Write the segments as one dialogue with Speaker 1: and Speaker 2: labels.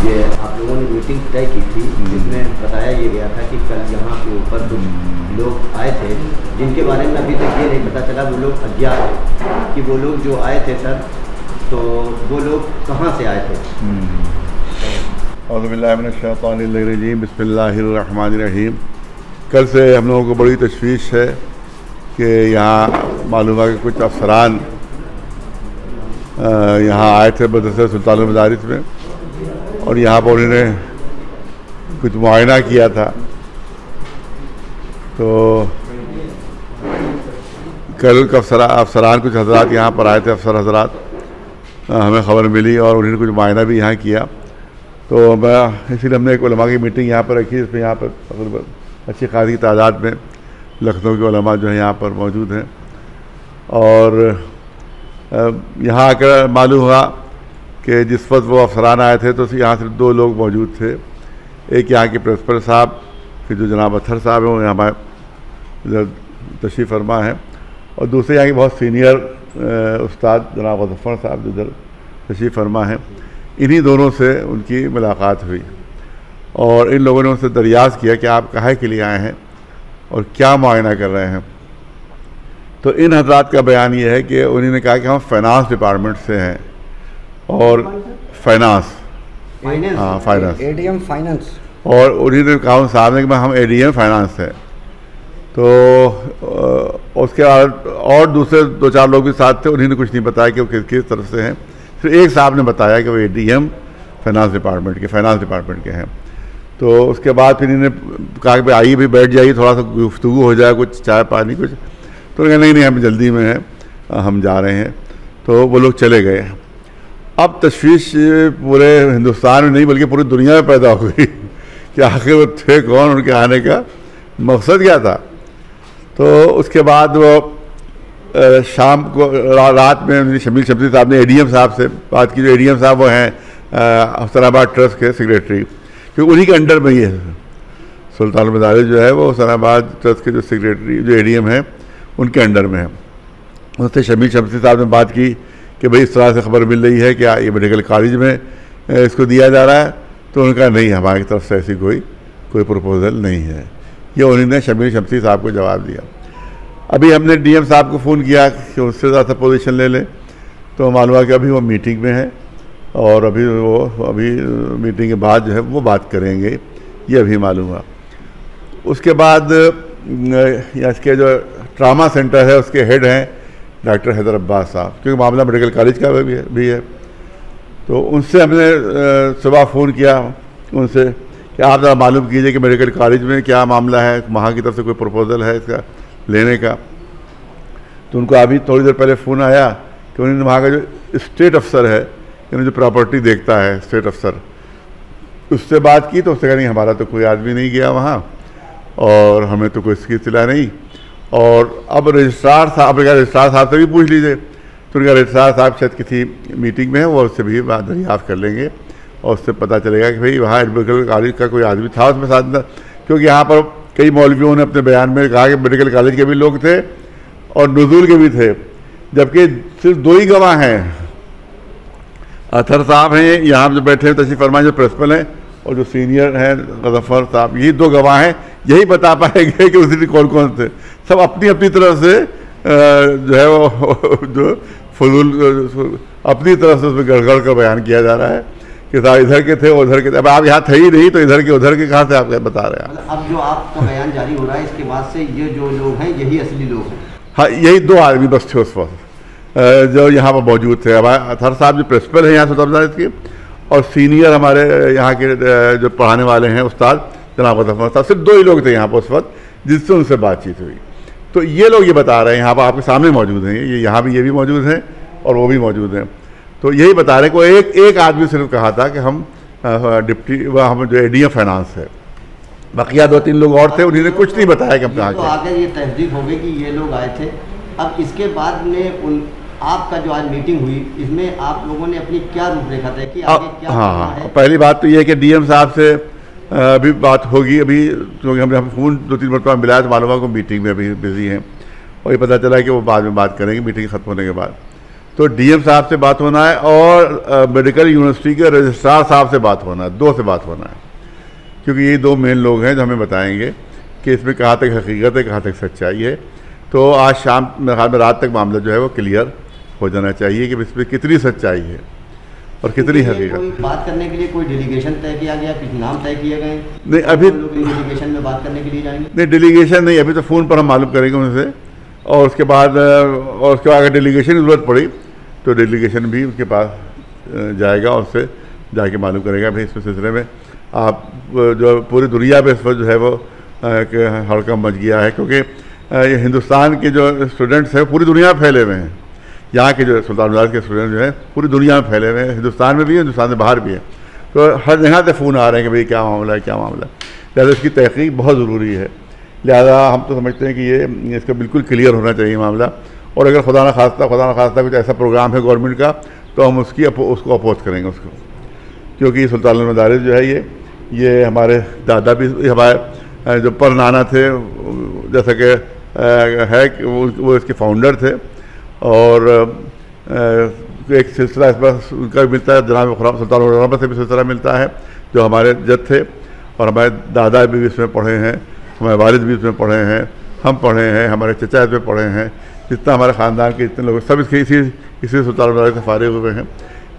Speaker 1: ये आप लोगों ने मीटिंग तय की थी जिसमें बताया ये गया था कि कल यहाँ के ऊपर कुछ लोग आए थे जिनके बारे में अभी तक ये नहीं पता चला वो लोग अज्ञात है कि वो लोग जो आए थे सर, तो वो लोग कहाँ से आए थे।
Speaker 2: औज़ुबिल्लाहि बिस्मिल्लाहिर्रहमानिर्रहीम। कल से हम लोगों को बड़ी तशवीश है कि यहाँ मालूम है कि कुछ अफसरान यहाँ आए थे मदरसा सुल्तानुल मदारिस में और यहाँ पर उन्होंने कुछ मुआयना किया था। तो कल अफसरान कुछ हजरात यहाँ पर आए थे, अफसर हजरात, हमें ख़बर मिली और उन्होंने कुछ मुआयना भी यहाँ किया। तो मैं इसीलिए हमने एक उलमा की मीटिंग यहाँ पर रखी, जिसमें यहाँ पर अच्छी खासी तादाद में लखनऊ के उलमा जो है यहाँ पर मौजूद हैं। और यहाँ आकर मालूम हुआ कि जिस वक्त वो अफसरान आए थे तो यहाँ सिर्फ दो लोग मौजूद थे। एक यहाँ के प्रिंसिपल साहब, फिर जो जनाब अत्थर साहब हैं वो यहाँ पर इधर तशरीफ़ फरमा है, और दूसरे यहाँ के बहुत सीनियर उस्ताद जनाब गज़फ़र साहब जो इधर तशरीफ़ फरमा है। इन्हीं दोनों से उनकी मुलाकात हुई और इन लोगों ने उनसे दरियाज़त किया कि आप काहे के लिए आए हैं और क्या मुआयना कर रहे हैं। तो इन हज़रात का बयान ये है कि उन्होंने कहा कि हम फाइनेंस डिपार्टमेंट से हैं और फाइनेंस
Speaker 3: एडीएम फाइनेंस,
Speaker 2: और उन्होंने कहा उन साहब ने कि हम एडीएम फाइनेंस है। तो उसके बाद और दूसरे दो चार लोग भी साथ थे, उन्होंने कुछ नहीं बताया कि वो किस तरफ से हैं। फिर एक साहब ने बताया कि वो एडीएम फाइनेंस डिपार्टमेंट के हैं। तो उसके बाद फिर इन्होंने कहा कि आइए भी बैठ जाइए, थोड़ा सा गुफ्तगू हो जाए, कुछ चाय पानी कुछ। तो कहा नहीं हम जल्दी में हैं, हम जा रहे हैं। तो वो लोग चले गए। अब तशवीश पूरे हिंदुस्तान में नहीं बल्कि पूरी दुनिया में पैदा हो गई कि आखिर वो थे कौन, उनके आने का मकसद क्या था। तो उसके बाद वो शाम को रात में शमील शमसी साहब ने एडीएम साहब से बात की। जो एडीएम साहब वो हैं हुसैनाबाद ट्रस्ट के सेक्रेटरी, क्योंकि उन्हीं के अंडर में ही है सुल्तानुल मदारिस जो है, वो हुसैनाबाद ट्रस्ट के जो सेक्रेटरी जो एडीएम हैं उनके अंडर में है। उससे शमील शमसी साहब ने बात की कि भाई इस तरह से खबर मिल रही है कि ये मेडिकल कॉलेज में इसको दिया जा रहा है। तो उनका नहीं, हमारी तरफ से ऐसी कोई प्रपोज़ल नहीं है। ये उन्होंने शमील शमसी साहब को जवाब दिया। अभी हमने डीएम साहब को फ़ोन किया कि उससे ज़्यादा पोजीशन ले लें, तो मालूम है कि अभी वो मीटिंग में है और अभी मीटिंग के बाद जो है वो बात करेंगे, ये अभी मालूम हुआ। उसके बाद इसके जो ट्रामा सेंटर है उसके हेड हैं डॉक्टर हैदर अब्बास साहब, क्योंकि मामला मेडिकल कॉलेज का भी है। तो उनसे हमने सुबह फ़ोन किया उनसे कि आप ज़रा मालूम कीजिए कि मेडिकल कॉलेज में क्या मामला है, वहाँ की तरफ से कोई प्रपोज़ल है इसका लेने का। तो उनको अभी थोड़ी देर पहले फ़ोन आया कि उन्होंने वहाँ का जो स्टेट अफसर है, यानी जो प्रॉपर्टी देखता है स्टेट अफसर, उससे बात की। तो उससे कहा नहीं हमारा तो कोई आदमी नहीं गया वहाँ और हमें तो कोई इसकी इत्तला नहीं। और अब रजिस्ट्रार साहब से भी पूछ लीजिए। तो उनका रजिस्ट्रार साहब शायद किसी मीटिंग में है, वो उससे भी बात दरियाफ्त कर लेंगे और उससे पता चलेगा कि भाई वहाँ मेडिकल कॉलेज का कोई आदमी था उसमें साथ में। क्योंकि यहाँ पर कई मौलवियों ने अपने बयान में कहा कि मेडिकल कॉलेज के भी लोग थे और नुज़ूल के भी थे, जबकि सिर्फ दो ही गवाह हैं। अत्थर साहब हैं यहाँ जो बैठे हैं तशरीफ़ फरमा, जो प्रिंसिपल हैं, और जो सीनियर हैं गज़फ़र साहब, यही दो गवाह हैं। यही बता पाएंगे कि उस दिन कौन कौन थे। सब अपनी अपनी तरफ से जो है वो जो फजूल अपनी तरफ से उसमें गड़गड़ का बयान किया जा रहा है कि साहब इधर के थे उधर के थे। अब आप यहाँ थे ही नहीं तो इधर के उधर के कहाँ से आप बता रहे हैं।
Speaker 1: अब जो आपका बयान जारी हो रहा है इसके बाद से ये जो लोग हैं यही असली लोग हैं।
Speaker 2: हाँ, यही दो आदमी बस थे उस वक्त जो यहाँ पर मौजूद थे। हमारे अत्थर साहब जो प्रिंसिपल हैं यहाँ सुल्तानुल मदारिस के, और सीनियर हमारे यहाँ के जो पढ़ाने वाले हैं उस्ताद जनाब गज़फ़र साहब, सिर्फ दो ही लोग थे यहाँ पर उस वक्त जिससे उनसे बातचीत हुई। तो ये लोग ये बता रहे हैं, यहाँ पर आपके सामने मौजूद हैं, ये यहाँ भी ये भी मौजूद हैं और वो भी मौजूद हैं। तो यही बता रहे हैं कि एक आदमी सिर्फ कहा था कि हम हम जो एडीएम फाइनेंस है, बकिया दो तीन लोग और थे, उन्होंने कुछ नहीं बताया कि हम कहाँ
Speaker 1: तो आगे ये तस्दीक हो गई कि ये लोग आए थे। अब इसके बाद में आपका जो आज मीटिंग हुई इसमें आप लोगों ने अपनी क्या रूपरेखा तय की, आगे क्या
Speaker 2: हाँ,
Speaker 1: है?
Speaker 2: पहली बात तो ये है कि डीएम साहब से अभी बात होगी, अभी क्योंकि हमने फ़ोन 2-3 मरतबा मिलाया तो मालूम को मीटिंग में अभी बिजी हैं और ये पता चला है कि वो बाद में बात करेंगे मीटिंग ख़त्म होने के बाद। तो डीएम साहब से बात होना है और मेडिकल यूनिवर्सिटी के रजिस्ट्रार साहब से बात होना है, 2 से बात होना है, क्योंकि ये 2 मेन लोग हैं जो हमें बताएंगे कि इसमें कहाँ तक हकीकत है, कहाँ तक सच्चाई है। तो आज शाम में रात तक मामला जो है वो क्लियर हो जाना चाहिए कि इसमें कितनी सच्चाई है और कितनी हकीकत।
Speaker 1: बात करने के लिए कोई डेलीगेशन तय किया गया, कुछ नाम तय किए गए?
Speaker 2: नहीं, अभी
Speaker 1: डेलीगेशन में बात करने के लिए जाएंगे?
Speaker 2: नहीं, डेलीगेशन नहीं, अभी तो फ़ोन पर हम मालूम करेंगे उनसे, और उसके बाद अगर डेलीगेशन की ज़रूरत पड़ी तो डेलीगेशन भी उनके पास जाएगा और उससे जाके मालूम करेगा। भाई इसमें सिलसिले में आप जो पूरी दुनिया में इस वक्त जो है वो हड़कंप मच गया है, क्योंकि हिंदुस्तान के जो स्टूडेंट्स हैं पूरी दुनिया में फैले हुए हैं। यहाँ के जो सुल्तान बाजार के स्टूडेंट जो हैं पूरी दुनिया में फैले हुए हैं, हिंदुस्तान में भी है, हिंदुस्तान से बाहर भी है। तो हर जगह से फ़ोन आ रहे हैं कि भाई क्या मामला है, क्या मामला है। लिहाजा इसकी तहकीक बहुत ज़रूरी है। लिहाजा हम तो समझते हैं कि ये इसका बिल्कुल क्लियर होना चाहिए मामला। और अगर खुदा न खास्ता कुछ ऐसा प्रोग्राम है गवर्नमेंट का तो हम उसको अपोज करेंगे उसको, क्योंकि सुल्तान मदारिस जो है ये हमारे दादा भी, हमारे जो पर नाना थे जैसा कि है कि वो इसके फाउंडर थे, और एक सिलसिला इस बार उनका भी मिलता है, जनाब खुर्रम सुल्तान खुर्रम से भी सिलसिला मिलता है जो हमारे जद थे, और हमारे दादा भी इसमें पढ़े हैं, हमारे वालिद भी इसमें पढ़े हैं, हम पढ़े हैं, हमारे चचा इसमें पढ़े हैं, जितना हमारे ख़ानदान के जितने लोग सब इसी सुल्तान से फारिग हुए हैं।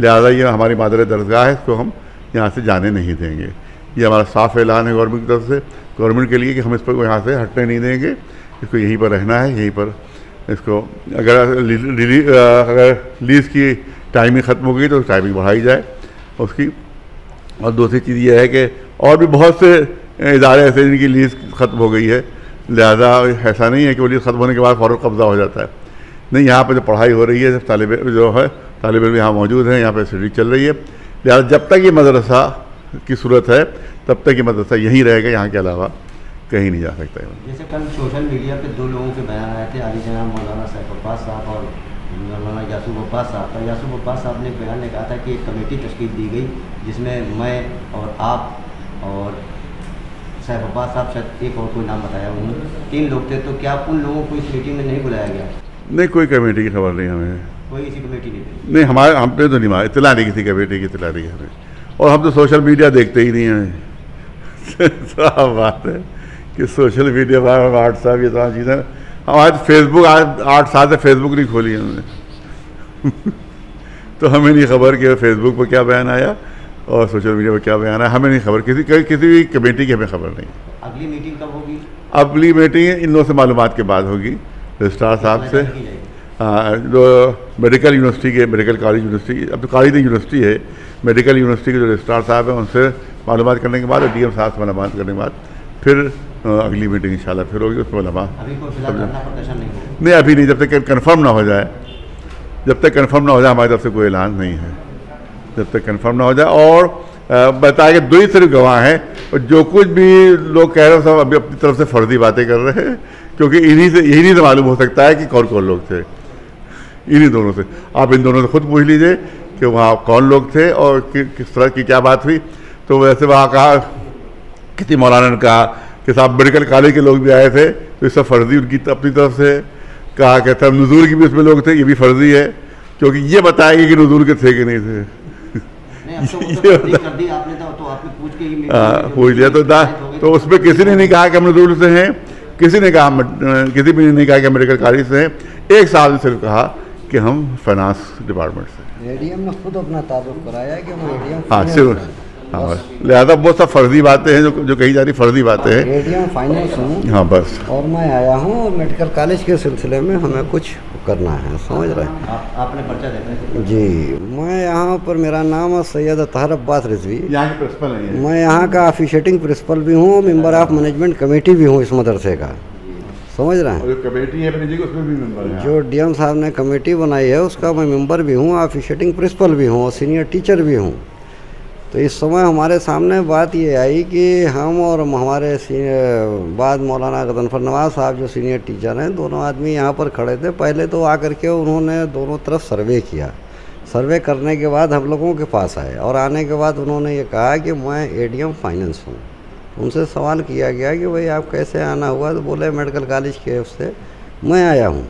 Speaker 2: लिहाजा ये हमारी मादर दरगाह है, इसको हम यहाँ से जाने नहीं देंगे। ये हमारा साफ ऐलान है गवर्नमेंट की तरफ से, गवर्नमेंट के लिए, कि हम इस पर यहाँ से हटने नहीं देंगे, इसको यहीं पर रहना है, यहीं पर इसको अगर लीज़ की टाइमिंग ख़त्म हो गई तो टाइमिंग बढ़ाई जाए उसकी। और दूसरी चीज़ ये है कि और भी बहुत से इदारे ऐसे जिनकी लीज़ ख़त्म हो गई है, लिहाजा ऐसा नहीं है कि वो लीज़ ख़त्म होने के बाद फ़ौरन कब्ज़ा हो जाता है। नहीं, यहाँ पर जो पढ़ाई हो रही है, तालिब इल्म यहाँ मौजूद हैं, यहाँ पर स्टडी चल रही है। लिहाजा जब तक ये मदरसा की सूरत है तब तक ये मदरसा यहीं रहेगा, यहाँ के अलावा कहीं नहीं जा सकता है।
Speaker 1: जैसे कल सोशल मीडिया पे 2 लोगों के बयान आए थे, आली जनाब मौलाना सैफ अब्बास साहब और मौलाना यासूब अब्बास साहब का। यासूब अब्बास साहब ने बयान में कहा था कि एक कमेटी तश्कील दी गई जिसमें मैं और आप और सैफ अब्बास साहब, शायद एक और कोई नाम बताया उन्होंने, 3 लोग थे। तो क्या उन लोगों को इस मीटिंग में नहीं बुलाया गया?
Speaker 2: नहीं, कोई कमेटी की खबर नहीं हमें,
Speaker 1: कोई ऐसी कमेटी
Speaker 2: नहीं हमारे, हम पे तो नहीं इतला नहीं, किसी कमेटी की इतला नहीं हमें। और हम तो सोशल मीडिया देखते ही नहीं हैं। साफ बात है कि सोशल मीडिया, व्हाट्सएप, ये तमाम चीज़ें, हम आज फेसबुक, आज 8 साल से फेसबुक नहीं खोली हमने। तो हमें नहीं खबर कि फेसबुक पर क्या बयान आया और सोशल मीडिया पर क्या बयान आया, हमें नहीं खबर, किसी भी कमेटी की हमें खबर नहीं।
Speaker 1: अगली मीटिंग कब होगी?
Speaker 2: अगली मीटिंग इन लोगों से मालूमात के बाद होगी, रजिस्ट्रार साहब से, जो मेडिकल यूनिवर्सिटी के, मेडिकल कॉलेज यूनिवर्सिटी, अब तो कॉलेज यूनिवर्सिटी है, मेडिकल यूनिवर्सिटी के जो रजिस्ट्रार साहब हैं उनसे मालूमात करने के बाद और डीएम साहब से मालूमात करने के बाद फिर अगली मीटिंग इंशाल्लाह फिर होगी, उसमें नहीं, अभी नहीं, जब तक कंफर्म ना हो जाए, जब तक कंफर्म ना हो जाए हमारी तरफ से कोई ऐलान नहीं है, जब तक कंफर्म ना हो जाए। और बताया कि 2 ही सिर्फ गवाह हैं, और जो कुछ भी लोग कह रहे हैं सब अभी अपनी तरफ से फर्जी बातें कर रहे हैं, क्योंकि यही से मालूम हो सकता है कि कौन कौन लोग थे, इन्हीं दोनों से। आप इन दोनों से खुद पूछ लीजिए कि वहाँ कौन लोग थे और किस तरह की क्या बात हुई। तो वैसे वहाँ कहा, किसी मौलाना ने कहा कि साहब मेडिकल कॉलेज के लोग भी आए थे, तो ये सब फर्जी उनकी अपनी तरफ से कहा, कहता है नज़ूर की भी उसमें लोग थे, ये भी फर्जी है, क्योंकि ये बताएंगे कि नज़ूर के थे कि नहीं थे। पूछ लिया तो उसमें किसी ने नहीं कहा कि हम नज़ूर से हैं, किसी भी ने नहीं कहा कि हम मेडिकल कॉलेज से हैं। एक साल ने सिर्फ कहा कि हम फाइनेंस डिपार्टमेंट से।
Speaker 3: एडीएम ने खुद अपना तारुफ कराया कि हम एडीएम,
Speaker 2: हाँ सिर्फ, हाँ, लिहाजा बहुत सब फर्जी बातें हैं जो कही जा रही फर्जी बातें हैं।
Speaker 3: एडीएम फाइनेंस हूँ,
Speaker 2: हाँ बस,
Speaker 3: और मैं आया हूँ और मेडिकल कॉलेज के सिलसिले में हमें कुछ करना है, समझ रहे हैं।
Speaker 1: आपने पर्चा देना है?
Speaker 3: जी, मैं यहाँ पर, मेरा नाम है सैयद अतहर अब्बास रिजवी,
Speaker 2: यहाँ के प्रिंसिपल हैं।
Speaker 3: मैं यहाँ का ऑफिशिएटिंग प्रिंसिपल भी हूँ, मेंबर ऑफ मैनेजमेंट कमेटी भी हूँ इस मदरसे का, समझ रहे हैं।
Speaker 2: जो कमेटी है अपनी जगह उसमें भी मेंबर हैं।
Speaker 3: जो डीएम साहब ने कमेटी बनाई है उसका मैं मेंबर भी हूँ, ऑफिशिएटिंग प्रिंसिपल भी हूँ और सीनियर टीचर भी हूँ। तो इस समय हमारे सामने बात ये आई कि हम और हमारे बाद मौलाना गजनफर नवाज साहब जो सीनियर टीचर हैं, दोनों आदमी यहाँ पर खड़े थे। पहले तो आकर के उन्होंने दोनों तरफ सर्वे किया, सर्वे करने के बाद हम लोगों के पास आए, और आने के बाद उन्होंने ये कहा कि मैं एडीएम फाइनेंस हूँ। उनसे सवाल किया गया कि भाई आप कैसे आना हुआ, तो बोले मेडिकल कॉलेज के उससे मैं आया हूँ।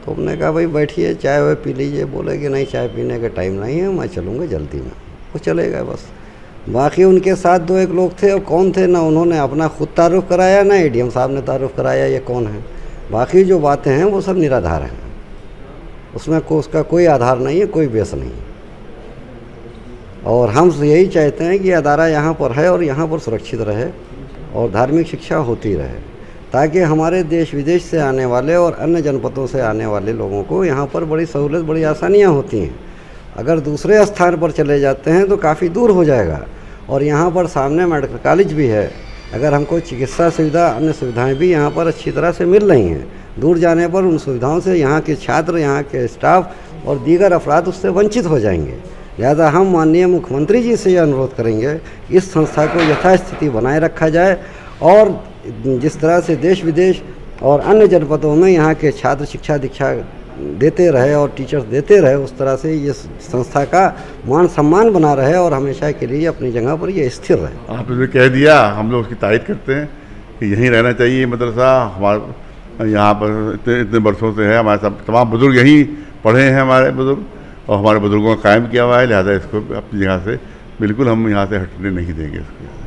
Speaker 3: तो हमने कहा भाई बैठिए, चाय वाय पी लीजिए। बोले कि नहीं, चाय पीने का टाइम नहीं है, मैं चलूँगा जल्दी में। वो चले गए बस। बाकी उनके साथ 2-1 लोग थे, और कौन थे, ना उन्होंने अपना खुद तारुफ कराया, ना एडीएम साहब ने तारुफ कराया ये कौन है। बाकी जो बातें हैं वो सब निराधार हैं, उसमें उसका कोई आधार नहीं है, कोई बेस नहीं। और हम यही चाहते हैं कि अदारा यहाँ पर है और यहाँ पर सुरक्षित रहे और धार्मिक शिक्षा होती रहे, ताकि हमारे देश विदेश से आने वाले और अन्य जनपदों से आने वाले लोगों को यहाँ पर बड़ी सहूलत, बड़ी आसानियाँ होती हैं। अगर दूसरे स्थान पर चले जाते हैं तो काफ़ी दूर हो जाएगा, और यहाँ पर सामने मेडिकल कॉलेज भी है। अगर हमको चिकित्सा सुविधा, अन्य सुविधाएं भी यहाँ पर अच्छी तरह से मिल रही हैं, दूर जाने पर उन सुविधाओं से यहाँ के छात्र, यहाँ के स्टाफ और दीगर अफराद उससे वंचित हो जाएंगे। लिहाजा हम माननीय मुख्यमंत्री जी से यह अनुरोध करेंगे कि इस संस्था को यथास्थिति बनाए रखा जाए, और जिस तरह से देश विदेश और अन्य जनपदों में यहाँ के छात्र शिक्षा दीक्षा देते रहे और टीचर्स देते रहे, उस तरह से ये संस्था का मान सम्मान बना रहे और हमेशा के लिए अपनी जगह पर ये स्थिर रहे।
Speaker 2: आपने कह दिया, हम लोग उसकी तारीफ करते हैं कि यहीं रहना चाहिए मदरसा। हमारे यहाँ पर इतने वर्षों से है, हमारे सब तमाम बुज़ुर्ग यहीं पढ़े हैं, हमारे बुज़ुर्ग, और हमारे बुज़ुर्गों का कायम किया हुआ है। लिहाजा इसको अपनी जगह से बिल्कुल हम यहाँ से हटने नहीं देंगे इसको।